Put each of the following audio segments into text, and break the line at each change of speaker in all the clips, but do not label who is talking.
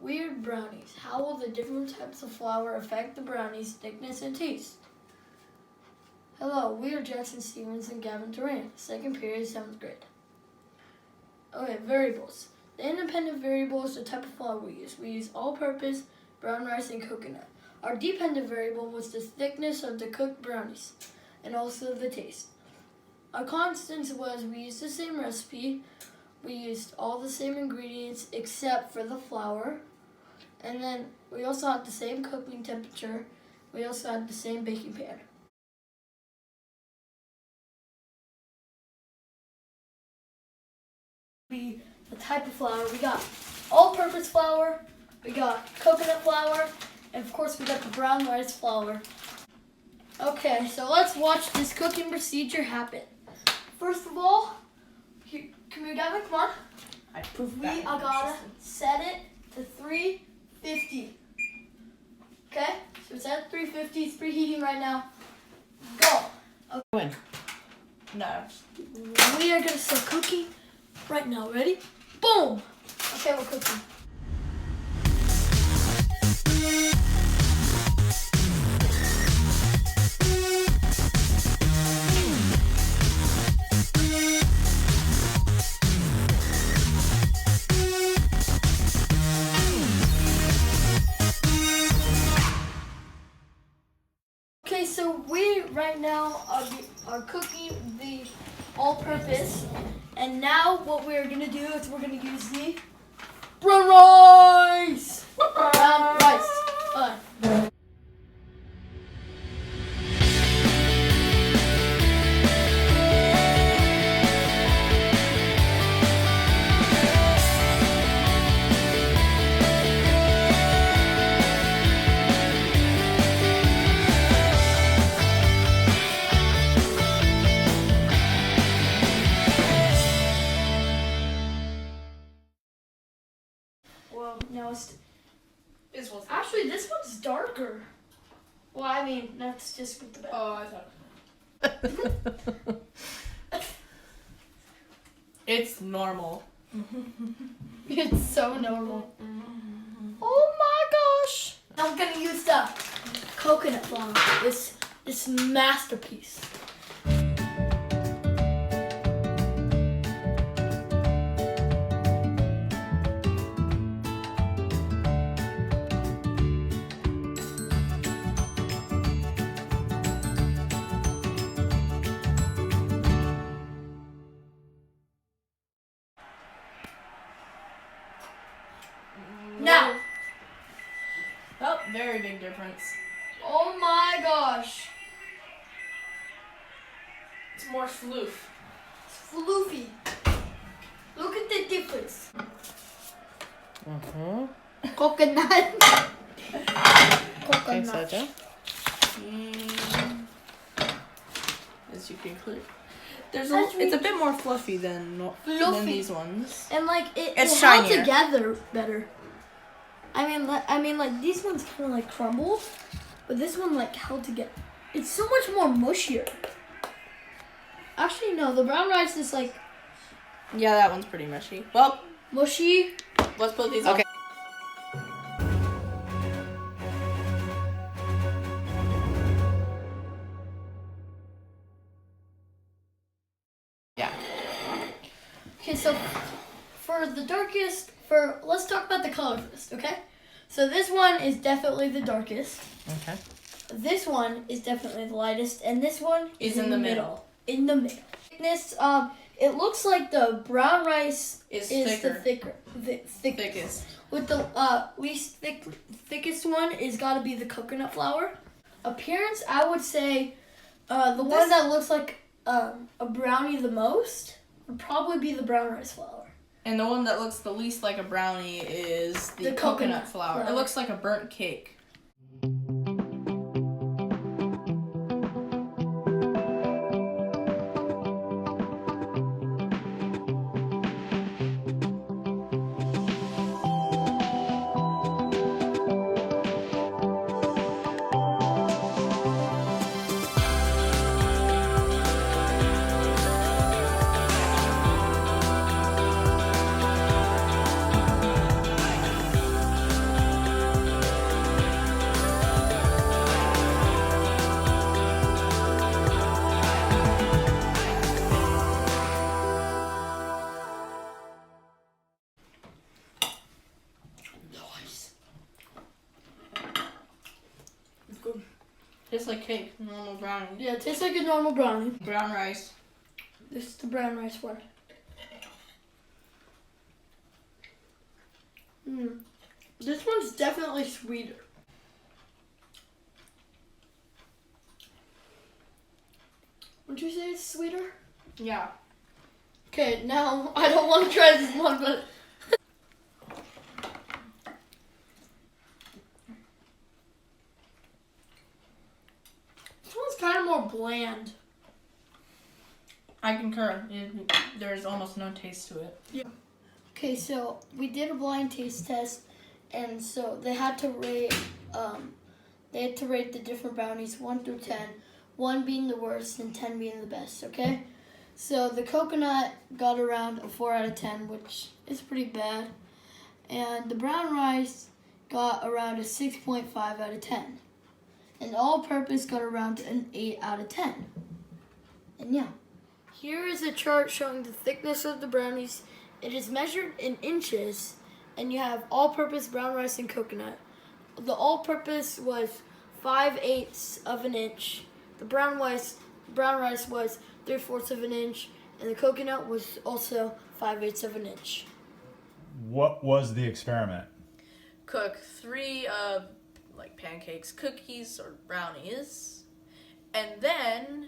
Weird brownies. How will the different types of flour affect the brownie's thickness and taste? Hello, we are Jackson Stevens and Gavin Duran, second period, 7th grade. Okay, variables. The independent variable is the type of flour we use. We use all-purpose, brown rice, and coconut. Our dependent variable was the thickness of the cooked brownies and also the taste. Our constants was we used the same recipe, we used all the same ingredients except for the flour, and then we also had the same cooking temperature. We also had the same baking pan. The type of flour, we got all-purpose flour, we got coconut flour, and of course we got the brown rice flour. Okay, so let's watch this cooking procedure happen. First of all, here, come here, Gavin, come on. I gotta set it to 350. Okay, so it's at 350, it's preheating right now. Go.
When? No.
We are gonna start cooking right now. Ready? Boom! Okay, we're cooking. Okay, so we right now are cooking the all-purpose, and now what we're gonna do is we're gonna use the brown rice. Brown rice. Well, now
This one's
actually this one's darker. Well, I mean that's just with the back.
Oh, I thought. It's normal.
It's so normal. Oh my gosh! I'm gonna use the coconut flour. This masterpiece. Now.
Oh, very big difference.
Oh my gosh.
It's more floof.
It's floofy. Look at the difference. Coconut.
Okay,
Coconut.
Saja.
As you can clear. It's
That's
a bit more fluffy than
Fluffy.
these ones.
And like it
It's
held
shinier.
together better. I mean, like these ones kind of like crumbled, but this one like held together. It's so much more mushier. Actually, no, the brown rice is like
Yeah, that one's pretty mushy. Well,
mushy.
let's put these
Okay.
Yeah.
Okay, so for the darkest, let's talk about the color first, okay? So this one is definitely the darkest.
Okay.
This one is definitely the lightest, and this one
Is in the middle.
In the middle. Thickness, it looks like the brown rice
Is
the
thicker.
thickest. With the least thickest one is got to be the coconut flour. Appearance, I would say the one that looks like a brownie the most would probably be the brown rice flour.
And the one that looks the least like a brownie is the
The
coconut
coconut
flour.
flour.
It looks like a burnt cake. Tastes like cake, normal brownie.
Yeah, it tastes like a normal brownie.
Brown rice.
This is the brown rice one. This one's definitely sweeter. Would you say it's sweeter?
Yeah.
Okay, now I don't want to try this one, but this one's kind of more bland.
I concur. There's almost no taste to it.
Yeah. Okay, so we did a blind taste test, and so they had to rate. They had to rate the different brownies 1 through 10, 1 being the worst and 10 being the best. Okay, so the coconut got around a 4 out of 10, which is pretty bad, and the brown rice got around a 6.5 out of 10, and all-purpose got around an 8 out of 10. And yeah, here is a chart showing the thickness of the brownies. It is measured in inches, and you have all-purpose brown rice and coconut. The all-purpose was 5/8 of an inch. The brown rice was 3/4 of an inch, and the coconut was also 5/8 of an inch.
What was the experiment?
Cook 3 pancakes, cookies, or brownies, and then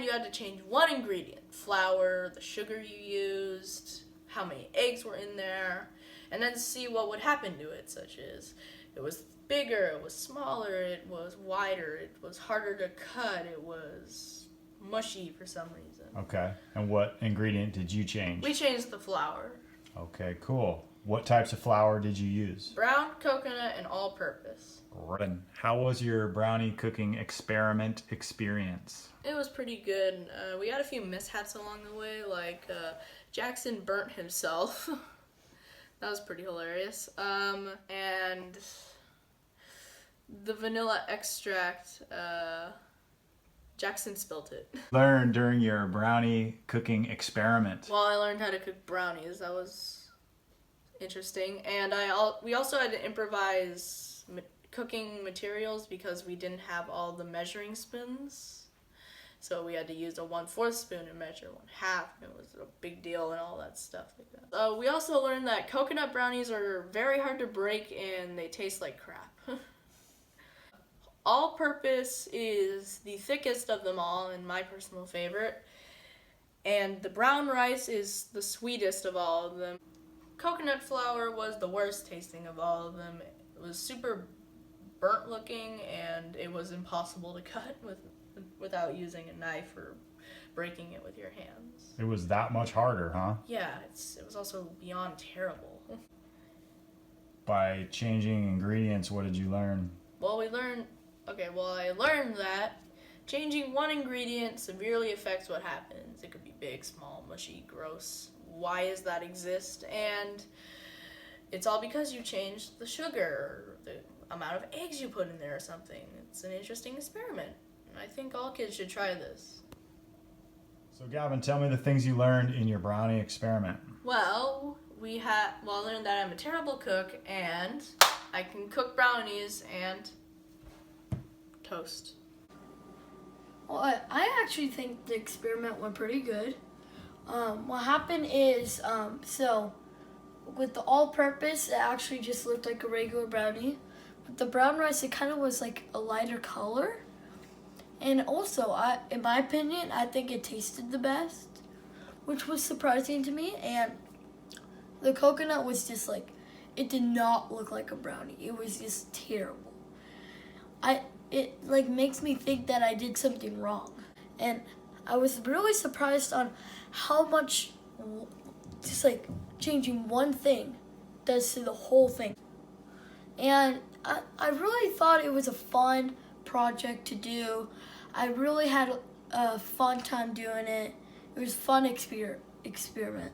you had to change one ingredient: flour, the sugar you used, how many eggs were in there, and then see what would happen to it, such as it was bigger, it was smaller, it was wider, it was harder to cut, it was mushy for some reason.
Okay. And what ingredient did you change?
We changed the flour.
Okay, cool. What types of flour did you use?
Brown, coconut, and all-purpose.
And how was your brownie cooking experiment experience?
It was pretty good. We had a few mishaps along the way, like Jackson burnt himself. That was pretty hilarious. And the vanilla extract, Jackson spilt it.
Learned during your brownie cooking experiment.
Well, I learned how to cook brownies. That was interesting. And we also had to improvise cooking materials because we didn't have all the measuring spoons. So we had to use a 1/4 spoon and measure 1/2. It was a big deal and all that stuff like that. We also learned that coconut brownies are very hard to break and they taste like crap. All-purpose is the thickest of them all and my personal favorite. And the brown rice is the sweetest of all of them. Coconut flour was the worst tasting of all of them. It was super burnt looking and it was impossible to cut without using a knife or breaking it with your hands.
It was that much harder, huh?
Yeah, it was also beyond terrible.
By changing ingredients, what did you learn?
Well, I learned that changing one ingredient severely affects what happens. It could be big, small, mushy, gross. Why does that exist? And it's all because you changed the sugar or the amount of eggs you put in there or something. It's an interesting experiment. I think all kids should try this.
So Gavin, tell me the things you learned in your brownie experiment.
Well, I learned that I'm a terrible cook and I can cook brownies and toast.
Well, I actually think the experiment went pretty good. What happened is, so with the all-purpose, it actually just looked like a regular brownie. With the brown rice, it kind of was like a lighter color. And also, in my opinion, I think it tasted the best, which was surprising to me. And the coconut was just like, it did not look like a brownie. It was just terrible. It makes me think that I did something wrong. And I was really surprised on how much just like changing one thing does to the whole thing. And I really thought it was a fun project to do. I really had a fun time doing it. It was a fun experiment.